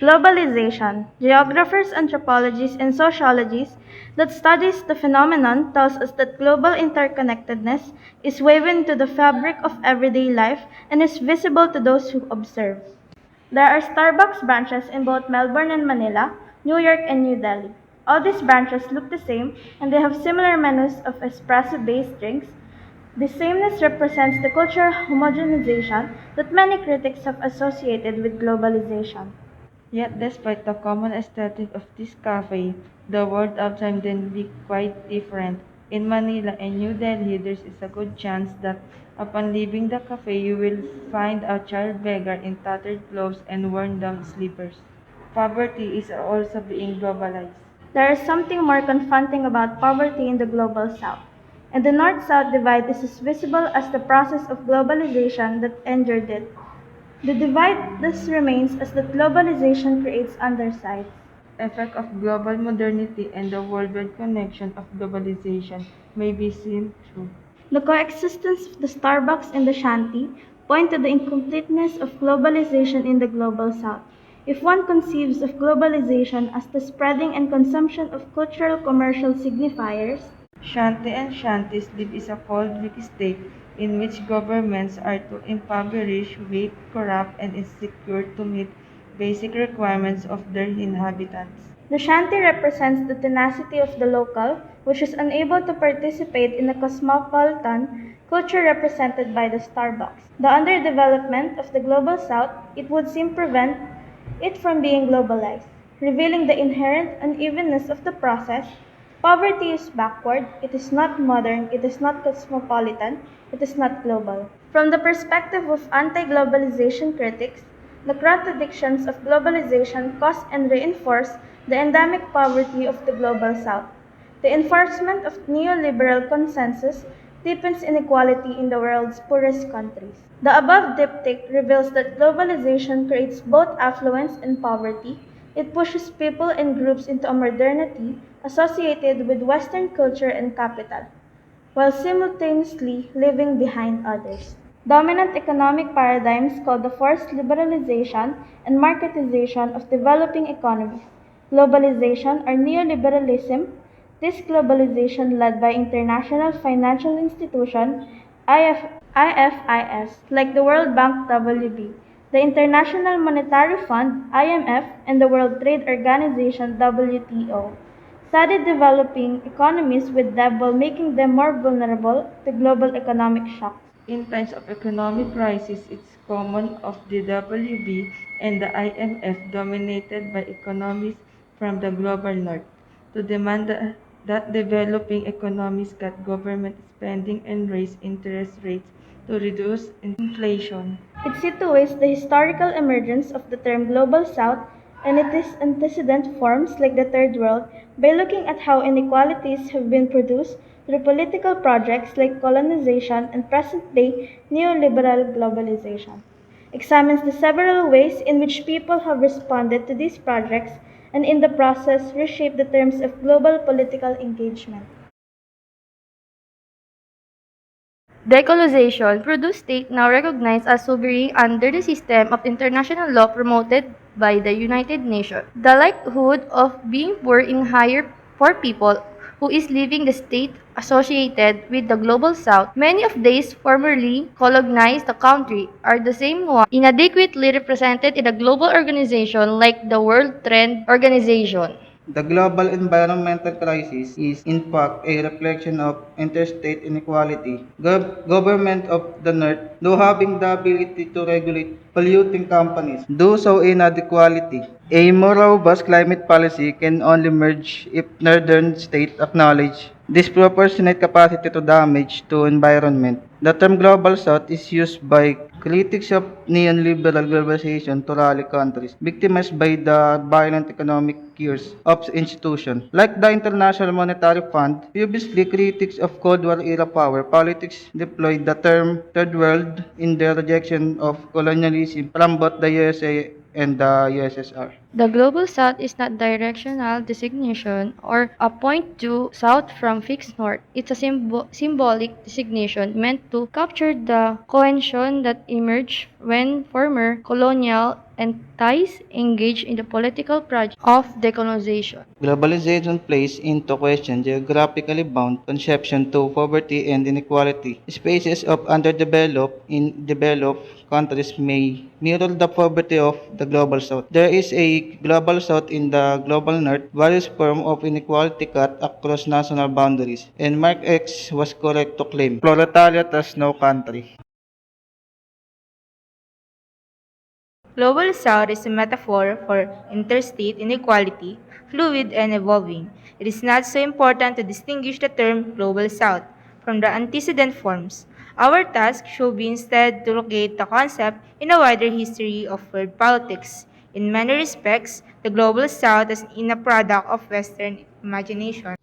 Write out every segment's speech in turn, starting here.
Globalization. Geographers, anthropologists, and sociologists that studies the phenomenon tells us that global interconnectedness is woven into the fabric of everyday life and is visible to those who observe. There are Starbucks branches in both Melbourne and Manila, New York and New Delhi. All these branches look the same and they have similar menus of espresso-based drinks. This sameness represents the cultural homogenization that many critics have associated with globalization. Yet, despite the common aesthetic of this cafe, the world outside can be quite different. In Manila and New Delhi, there is a good chance that upon leaving the cafe, you will find a child beggar in tattered clothes and worn down slippers. Poverty is also being globalized. There is something more confronting about poverty in the global south. And the north south divide is as visible as the process of globalization that endured it. The divide thus remains as that globalization creates undersides. Effect of global modernity and the worldwide connection of globalization may be seen through. The coexistence of the Starbucks and the Shanty point to the incompleteness of globalization in the global south. If one conceives of globalization as the spreading and consumption of cultural commercial signifiers, Shanty and shanties live is a cold, weak state in which governments are too impoverished, weak, corrupt, and insecure to meet basic requirements of their inhabitants. the Shanty represents the tenacity of the local, which is unable to participate in the cosmopolitan culture represented by the Starbucks. The underdevelopment of the global south, it would seem, prevent it from being globalized, revealing the inherent unevenness of the process. Poverty is backward, it is not modern, it is not cosmopolitan, it is not global. From the perspective of anti globalization critics, the contradictions of globalization cause and reinforce the endemic poverty of the global south. The enforcement of neoliberal consensus deepens inequality in the world's poorest countries. The above diptych reveals that globalization creates both affluence and poverty. It pushes people and groups into a modernity associated with Western culture and capital, while simultaneously leaving behind others. Dominant economic paradigms called the forced liberalization and marketization of developing economies, globalization or neoliberalism. This globalization led by international financial institutions, IFIs, like the World Bank WB, the International Monetary Fund IMF, and the World Trade Organization WTO, started developing economies with debt while making them more vulnerable to global economic shocks. In times of economic crisis, it's common of the WB and the IMF dominated by economists from the global north to demand that developing economies cut government spending and raise interest rates to reduce inflation. It situates the historical emergence of the term Global South and its antecedent forms like the Third World by looking at how inequalities have been produced through political projects like colonization and present-day neoliberal globalization. Examines the several ways in which people have responded to these projects and in the process reshape the terms of global political engagement. Decolonization produced state now recognized as sovereign under the system of international law promoted by the United Nations. The likelihood of being poor in higher for people who is leaving the state associated with the global south. Many of these formerly colonized the country are the same ones inadequately represented in a global organization like the World Trade Organization. The global environmental crisis is, in fact, a reflection of interstate inequality. Government of the North, though having the ability to regulate polluting companies, do so inadequately. A more robust climate policy can only emerge if northern states acknowledge disproportionate capacity to damage to environment. The term global south is used by critics of neoliberal globalization to rally countries victimized by the violent economic cures of institutions. Like the International Monetary Fund, previously critics of Cold War era power politics deployed the term Third World in their rejection of colonialism from both the USA and the USSR. The Global South is not directional designation or a point due south from fixed north. It's a symbolic designation meant to capture the cohesion that emerged when former colonial entities engaged in the political project of decolonization. Globalization plays into question geographically bound conception to poverty and inequality. Spaces of underdeveloped in developed countries may mirror the poverty of the global south. There is a global south in the global north, various forms of inequality cut across national boundaries, and Mark X was correct to claim proletariat has no country. Global South is a metaphor for interstate inequality, fluid and evolving. It is not so important to distinguish the term Global South from the antecedent forms. Our task should be instead to locate the concept in a wider history of world politics. In many respects, the Global South is a product of Western imagination.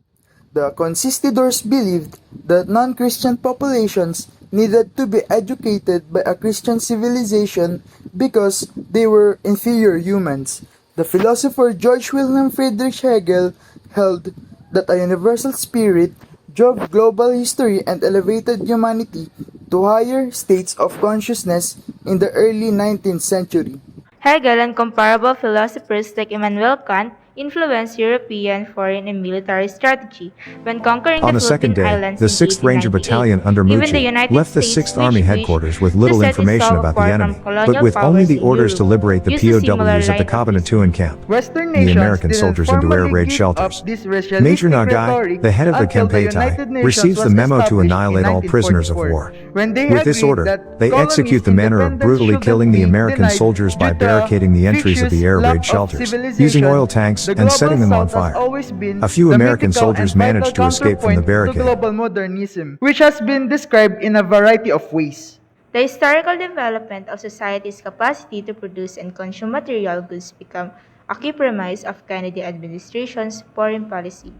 The conquistadors believed that non-Christian populations needed to be educated by a Christian civilization because they were inferior humans. The philosopher George Wilhelm Friedrich Hegel held that a universal spirit drove global history and elevated humanity to higher states of consciousness in the early 19th century. Hegel and comparable philosophers like Immanuel Kant influenced European foreign and military strategy when conquering On the the second Philippine day, Islands the in 6th Ranger 1898. Battalion under Even the Mucci United left the States 6th Army wished headquarters with to little set information itself about the apart enemy, from but colonial with only powers the in orders to Europe, liberate the used a similar POWs at the line of Cabanatuan camp. Western The nations American didn't soldiers into air formally raid give shelters. up this Major racialistic Nagai, rhetoric the head of the until the Kempeitai, United Nations receives the was memo to established in annihilate all prisoners of 1944, war. when they With this agreed order, that they execute the manner of colonies' brutally independence killing the shouldn't be American denied soldiers by due to a barricading the entries of the air lack raid of shelters, civilization. using oil tanks, The and Global setting them on South has fire. always been A few the American mythical soldiers and managed to vital escape from the counterpoint to barricade. global modernism, which has been described in a variety of ways. The historical development of society's capacity to produce and consume material goods became a key premise of Kennedy administration's foreign policy.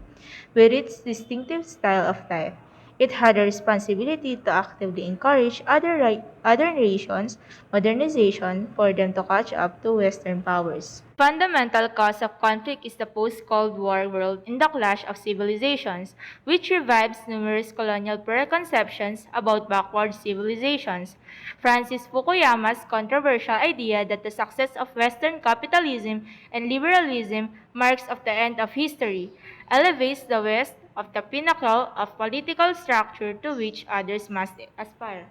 With its distinctive style of life, it had a responsibility to actively encourage other nations' modernization for them to catch up to Western powers. Fundamental cause of conflict is the post-Cold War world in the clash of civilizations, which revives numerous colonial preconceptions about backward civilizations. Francis Fukuyama's controversial idea that the success of Western capitalism and liberalism marks of the end of history elevates the West of the pinnacle of political structure to which others must aspire.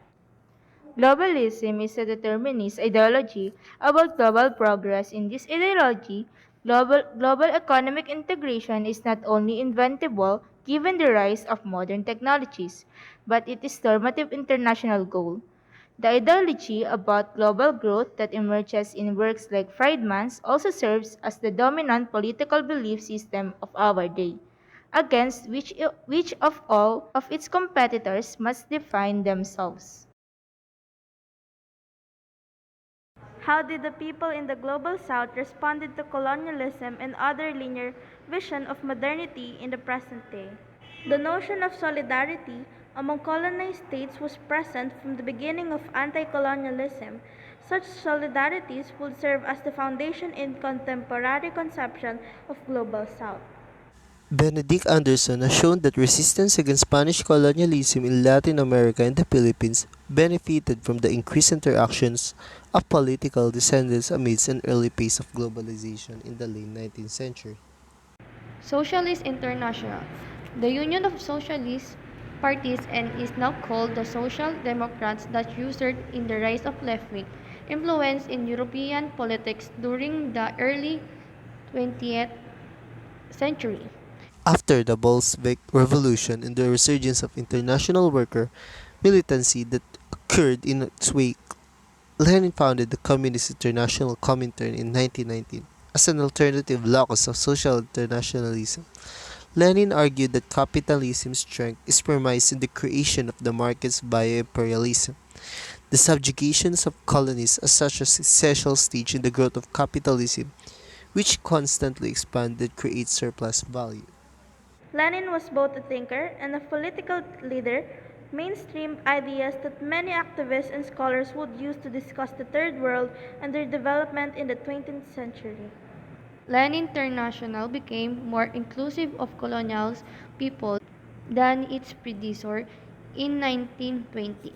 Globalism is a determinist ideology about global progress. In this ideology, global economic integration is not only inventable given the rise of modern technologies, but it is normative international goal. The ideology about global growth that emerges in works like Friedman's also serves as the dominant political belief system of our day, against which of all of its competitors must define themselves. How did the people in the Global South responded to colonialism and other linear vision of modernity in the present day? The notion of solidarity among colonized states was present from the beginning of anti-colonialism. Such solidarities would serve as the foundation in contemporary conception of Global South. Benedict Anderson has shown that resistance against Spanish colonialism in Latin America and the Philippines benefited from the increased interactions of political descendants amidst an early phase of globalization in the late 19th century. Socialist International. The Union of Socialist Parties and is now called the Social Democrats that ushered in the rise of left-wing influence in European politics during the early 20th century. After the Bolshevik Revolution and the resurgence of international worker militancy that occurred in its wake, Lenin founded the Communist International Comintern in 1919 as an alternative locus of social internationalism. Lenin argued that capitalism's strength is premised in the creation of the markets via imperialism. The subjugations of colonies are such an essential stage in the growth of capitalism, which constantly expands and creates surplus value. Lenin was both a thinker and a political leader, mainstreamed ideas that many activists and scholars would use to discuss the Third World and their development in the 20th century. Lenin International became more inclusive of colonial people than its predecessor in 1920.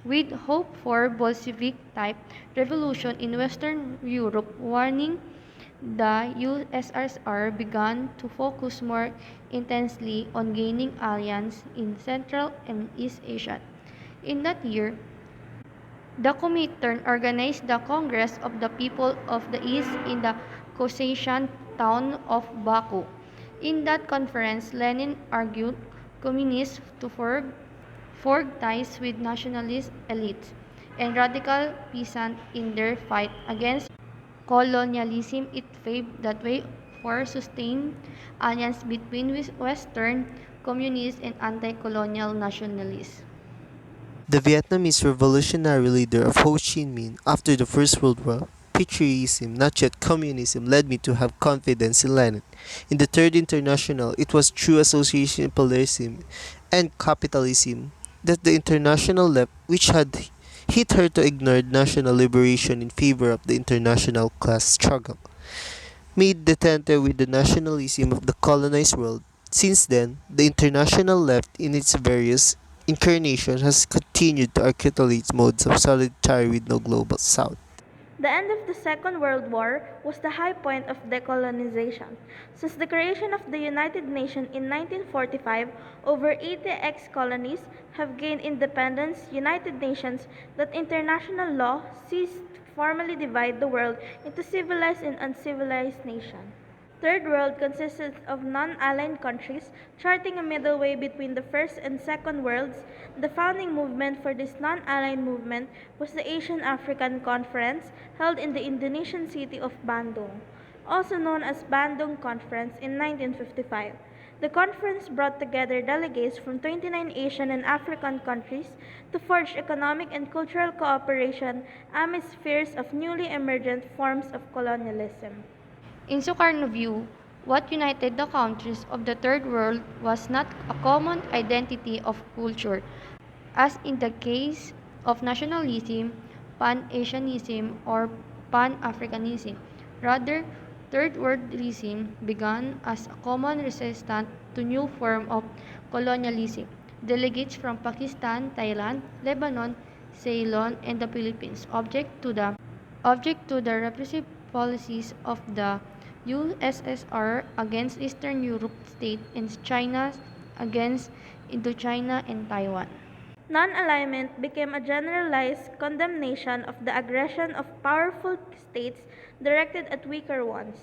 with hope for Bolshevik-type revolution in Western Europe, warning the USSR began to focus more intensely on gaining alliance in Central and East Asia. In that year, the Comintern organized the Congress of the People of the East in the Caucasian town of Baku. In that conference, Lenin argued communists to forge ties with nationalist elites and radical peasants in their fight against colonialism. It paved the way for sustained alliance between Western communists and anti-colonial nationalists. The Vietnamese revolutionary leader of Ho Chi Minh after the First World War, patriotism, not yet communism, led me to have confidence in Lenin. In the Third International, it was through association imperialism and capitalism that the international left, which had hitherto ignored national liberation in favor of the international class struggle, made detente with the nationalism of the colonized world. Since then, the international left in its various incarnations has continued to articulate modes of solidarity with no global south. The end of the Second World War was the high point of decolonization. Since the creation of the United Nations in 1945, over 80 ex-colonies have gained independence. United Nations that international law ceased to formally divide the world into civilized and uncivilized nations. Third World consisted of non-aligned countries, charting a middle way between the First and Second Worlds. The founding movement for this non-aligned movement was the Asian-African Conference, held in the Indonesian city of Bandung, also known as Bandung Conference in 1955. The conference brought together delegates from 29 Asian and African countries to forge economic and cultural cooperation amidst fears of newly emergent forms of colonialism. In Sukarno view, what united the countries of the Third World was not a common identity of culture, as in the case of nationalism, Pan-Asianism, or Pan-Africanism. Rather, Third Worldism began as a common resistance to new form of colonialism. Delegates from Pakistan, Thailand, Lebanon, Ceylon, and the Philippines, object to the repressive policies of the USSR against Eastern Europe states and China against Indochina and Taiwan. Non-alignment became a generalized condemnation of the aggression of powerful states directed at weaker ones.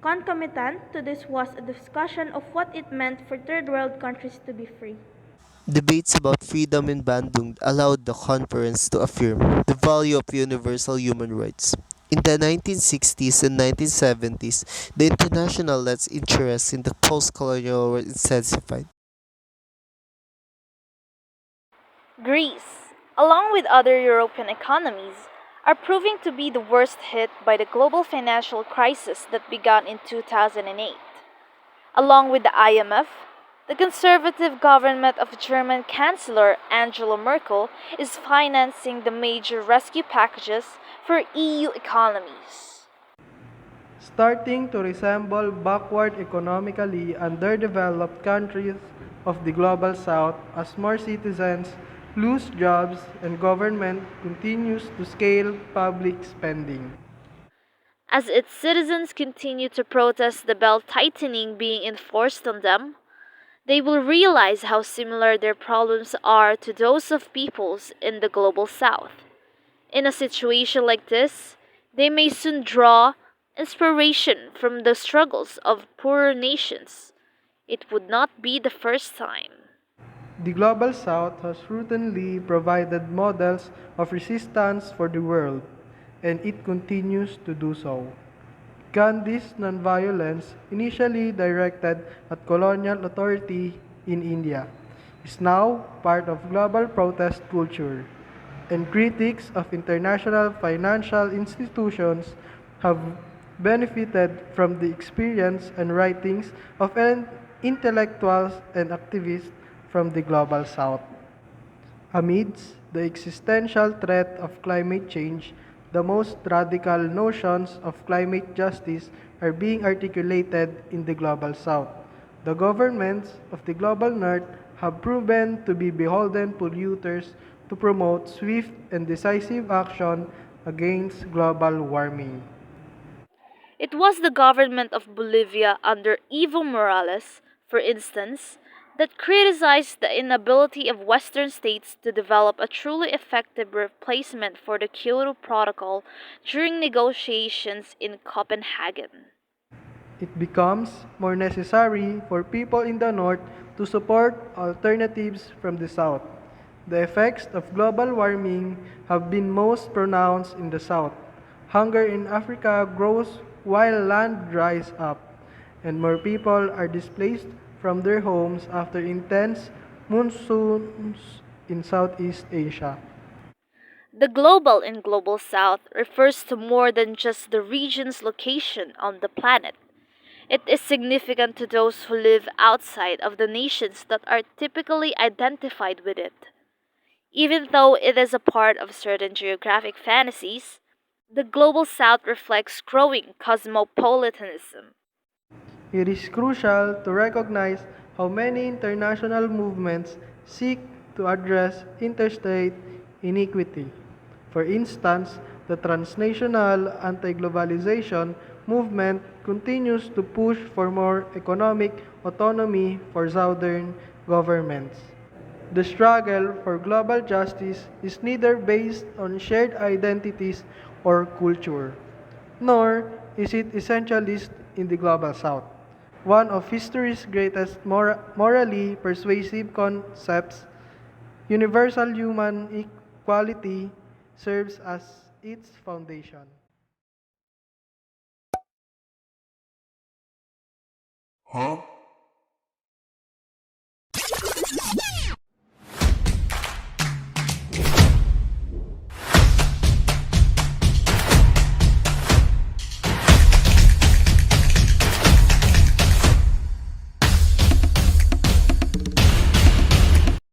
Concomitant to this was a discussion of what it meant for third world countries to be free. Debates about freedom in Bandung allowed the conference to affirm the value of universal human rights. In the 1960s and 1970s, the international left's interest in the post-colonial world intensified. Greece, along with other European economies, are proving to be the worst hit by the global financial crisis that began in 2008. Along with the IMF, the conservative government of German Chancellor Angela Merkel is financing the major rescue packages for EU economies. Starting to resemble backward economically underdeveloped countries of the global south as more citizens lose jobs and government continues to scale public spending. As its citizens continue to protest the belt tightening being enforced on them, they will realize how similar their problems are to those of peoples in the global south. In a situation like this, they may soon draw inspiration from the struggles of poorer nations. It would not be the first time. The global south has routinely provided models of resistance for the world, and it continues to do so. Gandhi's nonviolence, initially directed at colonial authority in India, is now part of global protest culture, and critics of international financial institutions have benefited from the experience and writings of intellectuals and activists from the global south. Amidst the existential threat of climate change, the most radical notions of climate justice are being articulated in the global south. The governments of the global north have proven to be beholden polluters to promote swift and decisive action against global warming. It was the government of Bolivia under Evo Morales, for instance, that criticized the inability of Western states to develop a truly effective replacement for the Kyoto Protocol during negotiations in Copenhagen. It becomes more necessary for people in the North to support alternatives from the South. The effects of global warming have been most pronounced in the South. Hunger in Africa grows while land dries up, and more people are displaced from their homes after intense monsoons in Southeast Asia. The global in Global South refers to more than just the region's location on the planet. It is significant to those who live outside of the nations that are typically identified with it. Even though it is a part of certain geographic fantasies, the Global South reflects growing cosmopolitanism. It is crucial to recognize how many international movements seek to address interstate inequity. For instance, the transnational anti-globalization movement continues to push for more economic autonomy for southern governments. The struggle for global justice is neither based on shared identities or culture, nor is it essentialist in the global south. One of history's greatest morally persuasive concepts, universal human equality, serves as its foundation. Huh?